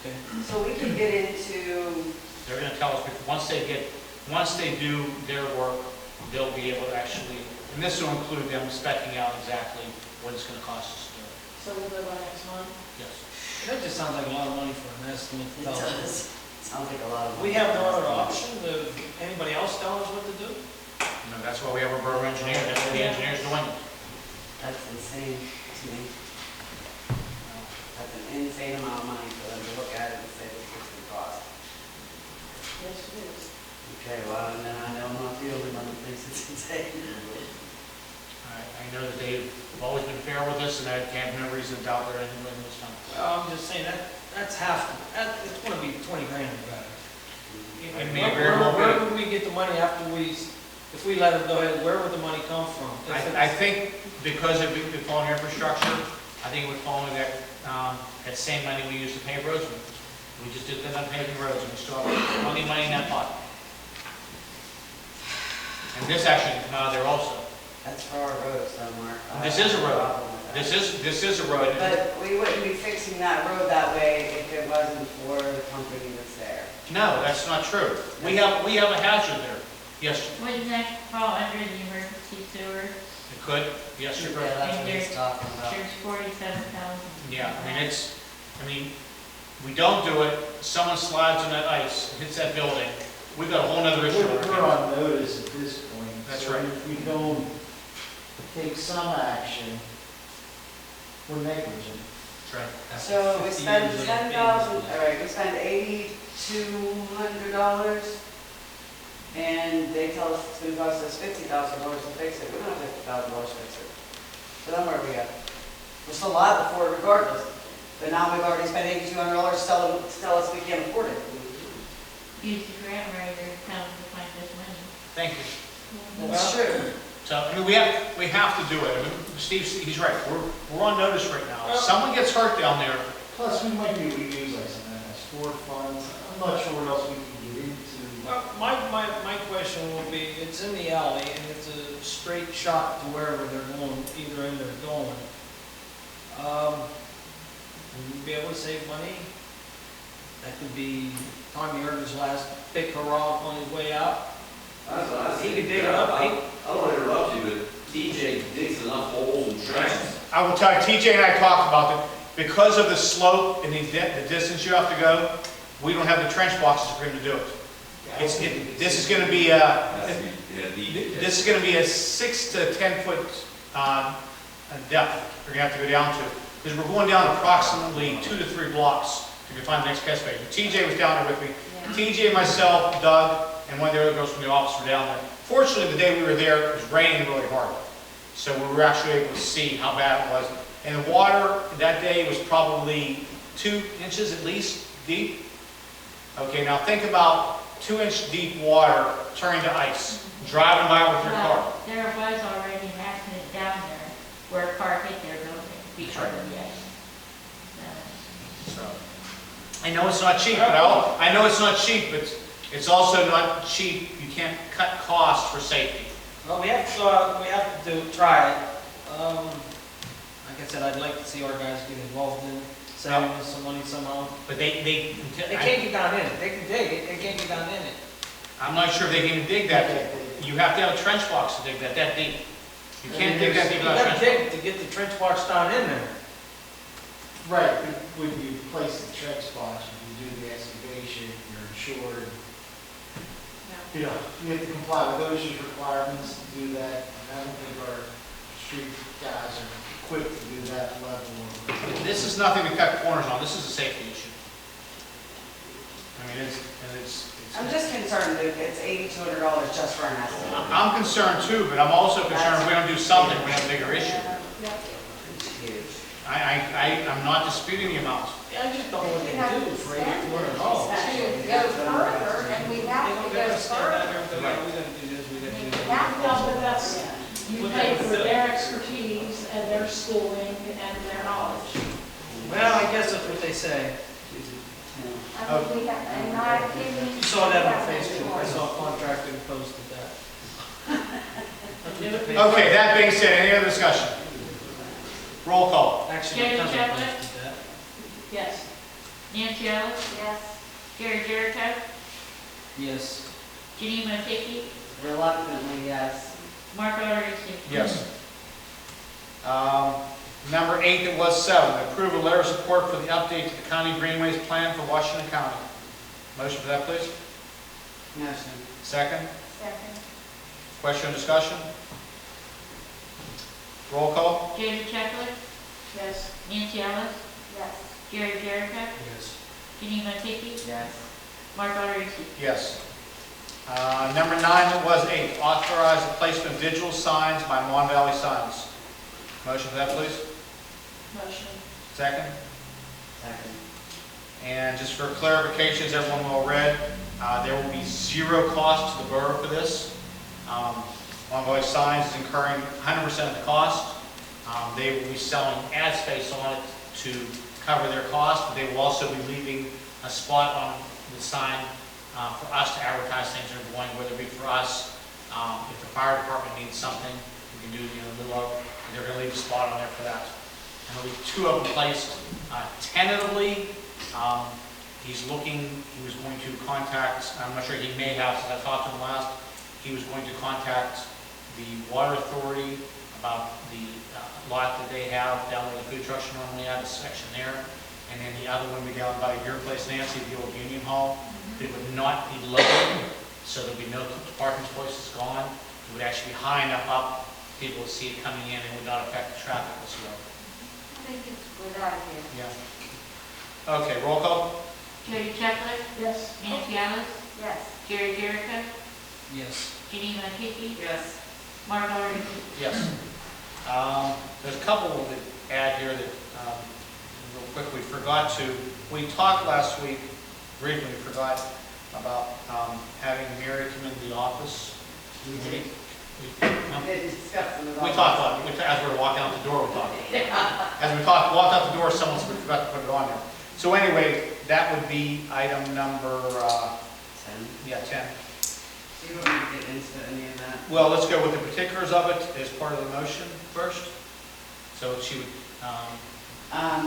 Okay. So we can get into, They're going to tell us, once they do their work, they'll be able to actually, and this will include them speccing out exactly what it's going to cost us to do it. So we'll go by next month. Yes. That just sounds like a lot of money for an estimate. it does, sounds like a lot of. We have no other option of anybody else telling us what to do? No, that's why we have a borough engineer, that's what the engineer's doing. That's insane to me. That's an insane amount of money for them to look at it and say this is the cost. Yes, it is. Okay, well, and then I know I'm not the only one that thinks it's insane. I know that they've always been fair with us, and I have no reason to doubt they're doing this time. Well, I'm just saying that's half, it's gonna be 20 grand or better. It may very well be. Where would we get the money after we if we let them go ahead, where would the money come from? If I it's- think because it would fall in infrastructure, I think it would fall into that same money we use to pave roads with. We just did that on paving roads, and we still have plenty of money in that pot. And this actually can come out of there also. That's for our road somewhere. This is a road. This is a road. But we wouldn't be fixing that road that way if it wasn't for the company that's there. No, that's not true. We have a hazard there. Yes, Wouldn't that fall under the emergency sewer? it could. Yes, sir. Yeah, that's what he's talking about. There's 47,000. Yeah, we don't do it, someone slides on that ice, hits that building, we've got a whole nother issue. We're on notice at this point. That's so right. If we don't take some action, we're negligent. That's right. So we 50 spend years of 10,000, business. all right, we spend $8,200, and they tell us it's gonna cost us $50,000 to fix it. We don't have $50,000 to fix it. So then where are we at? We're still liable for it regardless. But now we've already spent $8,200 to tell us we can't afford it. Use the grant writer to tell them to find this money. Thank you. That's true. So, we have to do it. Steve, he's right, we're on notice right now. If someone gets hurt down there, Plus, we might be able to use like some MS4 funds. I'm not sure what else we can get into. Well, my question will be, it's in the alley and it's a straight shot to wherever they're going, either end they're going. Will you be able to save money? That could be Tommy Erder's last big hurrah on his way out. He could dig it up. I don't want to interrupt you, but TJ digs enough holes and trenches. I will tell you, TJ and I talked about it, because of the slope and the distance you have to go, we don't have the trench boxes for him to do it. This is going to be this is going to be a 6 to 10 foot depth we're going to have to go down to, because we're going down approximately 2 to 3 blocks to find the next catch basin. TJ was down there with me. TJ, myself, Doug, and one of the other girls from the office were down there. Fortunately, the day we were there, it was raining really hard, so we were actually able to see how bad it was. And the water that day was probably 2 inches at least deep. Okay, now think about 2-inch deep water turning to ice, driving by with your car. Well, there was already an accident down there where a car hit their building because of the ice. So, I know it's not cheap, but I know it's not cheap, but it's also not cheap. You can't cut costs for safety. Well, we have to try it. Like I said, I'd like to see our guys get involved in saving us some money somehow. But They can't get down in it. They can dig it, they can't get down in it. I'm not sure if they can even dig that deep. You have to have a trench box to dig that deep. You can't dig that deep You without a gotta trench box. dig to get the trench box down in there. Right, but when you place the trench box, when you do the excavation, you're insured. You know, you have to comply with OSHA's requirements to do that. And I don't think our street guys are equipped to do that level of. This is nothing to cut corners on. This is a safety issue. I mean, I'm just concerned that it's $8,200 just for an estimate. I'm concerned too, but I'm also concerned if we don't do something, we have a bigger issue. It's huge. I'm not disputing the amount. I just don't know what they do for $8,200. To go further, and we have to go further. We gotta do this, we gotta do that. No, but that's, you pay for their expertise and their schooling and their knowledge. Well, I guess that's what they say. I mean, we have, in my opinion. You saw that we on have no Facebook, I choice. saw a contractor who posted that. Okay, that being said, any other discussion? Roll call. Actually, Jerry my cousin Chapman? posted that. Yes. Nancy Ellis, Yes. Jerry Jericho, Yes. Janine Montecchi, Reluctantly, yes. Mark Argerson. Yes. Number 8, that was 7, approve a letter of support for the update to the county greenways plan for Washington County. Motion for that, please. Motion. Second. Second. Question or discussion? Roll call. Jerry Chapman, Yes. Nancy Ellis, Yes. Jerry Jericho, Yes. Janine Montecchi, Yes. Mark Argerson. Yes. Number 9, that was 8, authorize the placement of digital signs by Mon Valley Signs. Motion for that, please. Motion. Second. Second. And just for clarification, as everyone well read, there will be 0 cost to the borough for this. Ongoing Signs is incurring 100% of the cost. They will be selling ad space on it to cover their cost, but they will also be leaving a spot on the sign for us to advertise things that are going, whether it be for us, if the fire department needs something, we can do it in the middle of, and they're going to leave a spot on there for that. And there'll be 2 of them placed tentatively. He's looking, he was going to contact, I'm not sure he may have, since I talked to him last, he was going to contact the water authority about the lot that they have down where the food trucks normally have, a section there. And then the other one would be down by your place, Nancy, the old Union Hall. It would not be low, so there'd be no parking spaces gone. It would actually be high enough up, people would see it coming in and would not affect the traffic whatsoever. I think it's a good idea. Yeah. Okay, roll call? Jody Chapler, Yes. Nancy Alice, Yes. Jerry Jericho, Yes. Geneva Hickey, Yes. Mark Arden. Yes. There's a couple that add here that, real quick, we forgot to, we talked last week, briefly, we forgot about having Mary come into the office. We did. We They discussed them about. talked about it, as we were walking out the door, we talked. As we walked out the door, someone said we forgot to put it on there. So anyway, that would be item number, 10. 10. Do you want me to get into any of that? Well, let's go with the particulars of it as part of the motion first. So she would,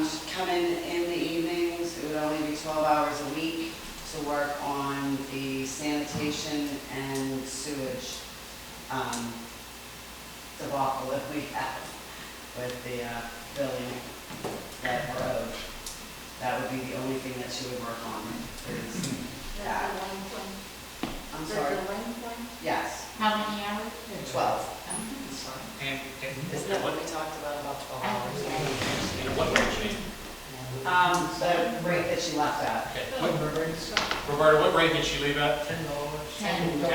She'd come in the evenings, it would only be 12 hours a week to work on the sanitation and sewage debacle that we have with the billing that we're owed. That would be the only thing that she would work on, is that. I'm sorry, yes, How many hours? 12. and Isn't that what we talked about 12 hours? And what rate? The rate that she left at. Okay. Roberta, what rate did she leave at? $10. 10. 10, 18,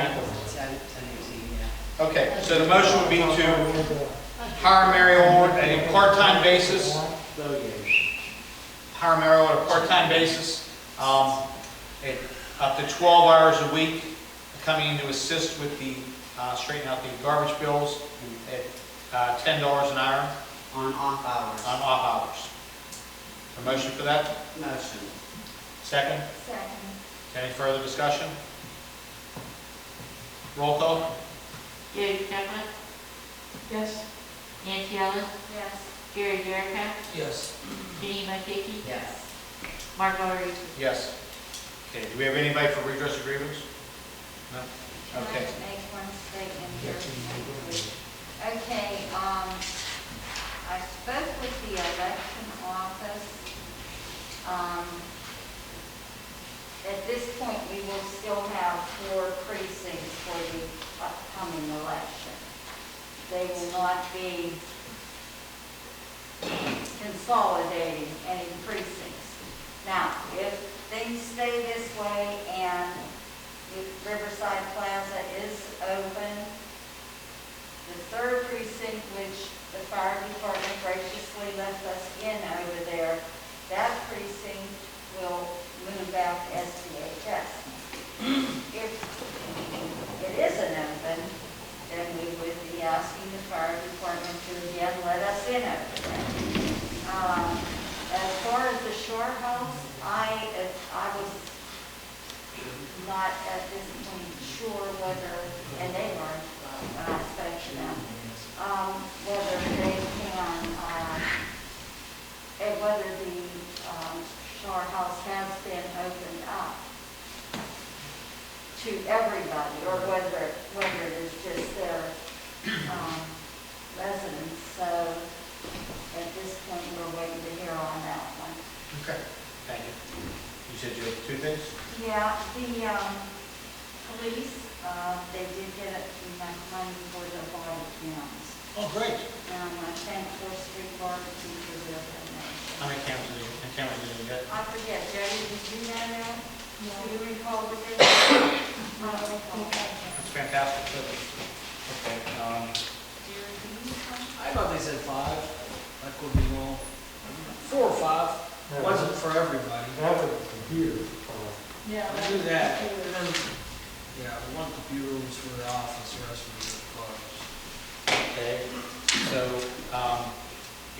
yeah. Okay, so the motion would be to hire Mary on a part-time basis. Hire Mary on a part-time basis, up to 12 hours a week, coming in to assist with the, straighten out the garbage bills at $10 an hour On off hours. on off hours. A motion for that? Motion. Second? Second. Any further discussion? Roll call? Jody Chapler, Yes. Nancy Alice, Yes. Jerry Jericho, Yes. Geneva Hickey, Yes. Mark Arden. Yes. Okay, do we have anybody for redress of grievance? No? Okay. Can I make one statement here? Okay, I spoke with the election office. At this point, we will still have 4 precincts for the upcoming election. They will not be consolidating any precincts. Now, if things stay this way and if Riverside Plaza is open, the 3rd precinct, which the fire department graciously left us in over there, that precinct will move back to SPHS. If it isn't open, then we would be asking the fire department to again let us in over there. As far as the Shore House, I was not at this point sure whether, and they weren't when I spoke to them, whether they can, whether the Shore House has been opened up to everybody, or whether it is just their residents. So at this point, we're waiting to hear on that one. Okay, thank you. You said you had 2 things? Yeah, the police, they did get enough money for the body cams. Oh, great. And I thank Fourth Street Barbecue for their donation. How many cameras did you get? I forget, Jody, did you know that? Do you recall the date? I don't recall. That's fantastic. Okay, Jerry, do you recall? I thought they said 5. That could be wrong. 4 or 5. Wasn't for everybody. Have a computer. Yeah. I do that. And then Yeah, one computer rooms for the office, the rest of the cars. Okay, so,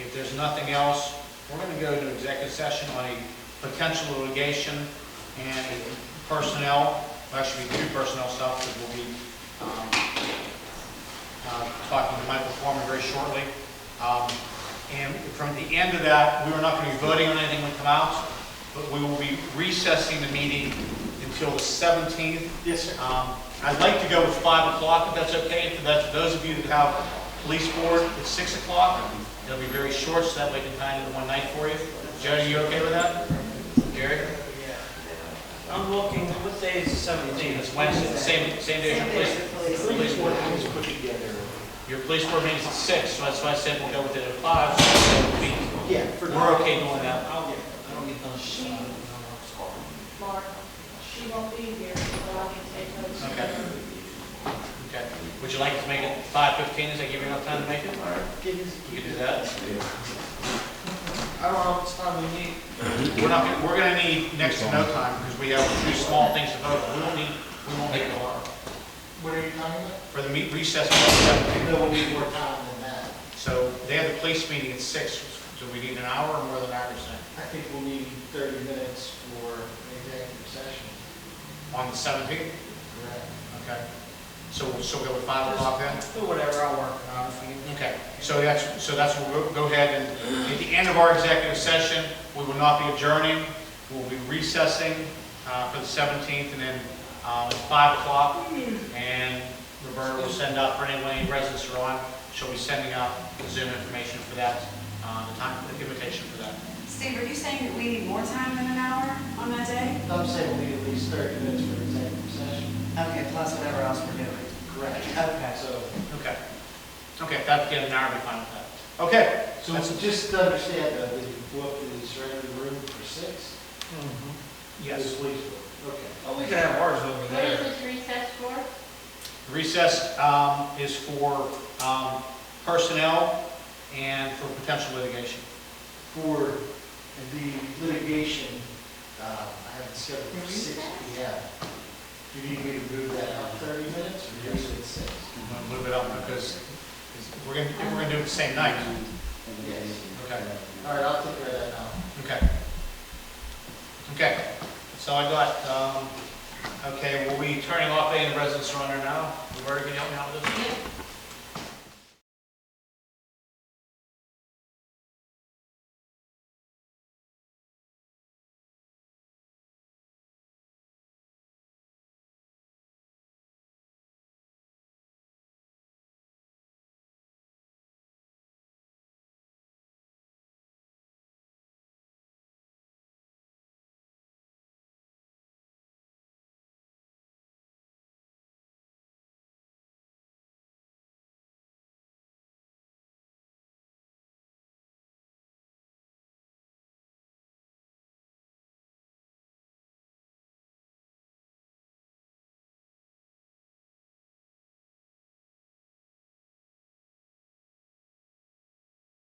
if there's nothing else, we're gonna go to executive session on a potential litigation and personnel, well, actually two personnel stuff, because we'll be, talking to Michael Foreman very shortly. And from the end of that, we are not gonna be voting on anything when we come out, but we will be recessing the meeting until the 17th. Yes, sir. I'd like to go with 5 o'clock, if that's okay. For that, for those of you that have police board, it's 6 o'clock. It'll be very short, so that way we can kind of one night for you. Jody, you okay with that? Gary? I'm looking, what day is the 17th? It's Wednesday, same day as your police board. Is put together. Your police board meeting's at 6, so that's why I said we'll go with it at 5. So Yeah. we're okay doing that. I don't get done. Mark, she won't be here, but I can take notes. Okay. Okay. Would you like to make it 5:15? Does that give you enough time to make it? You can do that. I don't know how much time we need. We're gonna need next to no time, because we have two small things to vote on. We won't need a lot. What are you talking about? For the recess, we have 17. No, we need more time than that. So they have the police meeting at 6, so we need an hour or more than that, you're saying? I think we'll need 30 minutes for an executive session. On the 17th? Correct. Okay. So we'll still go with 5 o'clock then? Do whatever, I'll work it out for you. Okay. So that's what we'll go ahead and, at the end of our executive session, we will not be adjourning. We'll be recessing for the 17th, and then at 5 o'clock, and Roberta will send out for any residents who are on, she'll be sending out the Zoom information for that, the invitation for that. Steve, are you saying that we need more time than an hour on that day? I'm saying we'll need at least 30 minutes for executive session. Okay, plus whatever else we're doing. Correct. Okay. So, Okay. Okay, if that's getting an hour, we'll be fine with that. Okay. so just to understand though, that you book this regular room for 6? Yes. This police book. Okay. Oh, we could have ours over What there. is this recess for? Recess is for personnel and for potential litigation. For the litigation, I have it scheduled for 6 p.m. Do you need me to move that up 30 minutes or just at 6? I'm going to move it up because if we're going to do it the same night. Yes. Okay. All right, I'll take care of that now. Okay. Okay. So I got, okay, we'll be turning off any of the residents who are on there now. Roberta, can you help me out with this? Yep.